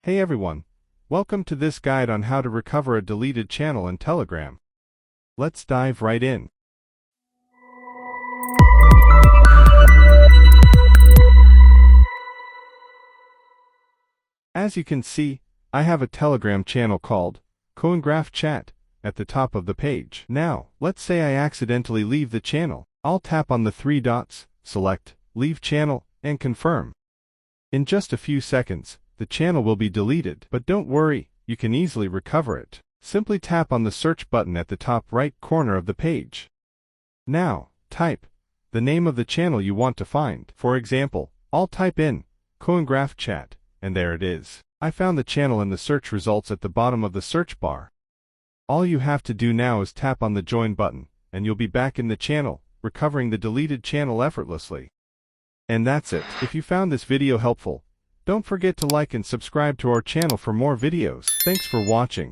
Hey everyone, welcome to this guide on how to recover a deleted channel in Telegram. Let's dive right in. As you can see, I have a Telegram channel called Graph Chat at the top of the page. Now, let's say I accidentally leave the channel. I'll tap on the three dots, select Leave Channel, and confirm. In just a few seconds, the channel will be deleted, but don't worry, you can easily recover it. Simply tap on the search button at the top right corner of the page. Now, type the name of the channel you want to find. For example, I'll type in Graph Chat, and there it is. I found the channel in the search results at the bottom of the search bar. All you have to do now is tap on the join button, and you'll be back in the channel, recovering the deleted channel effortlessly. And that's it. If you found this video helpful, don't forget to like and subscribe to our channel for more videos. Thanks for watching.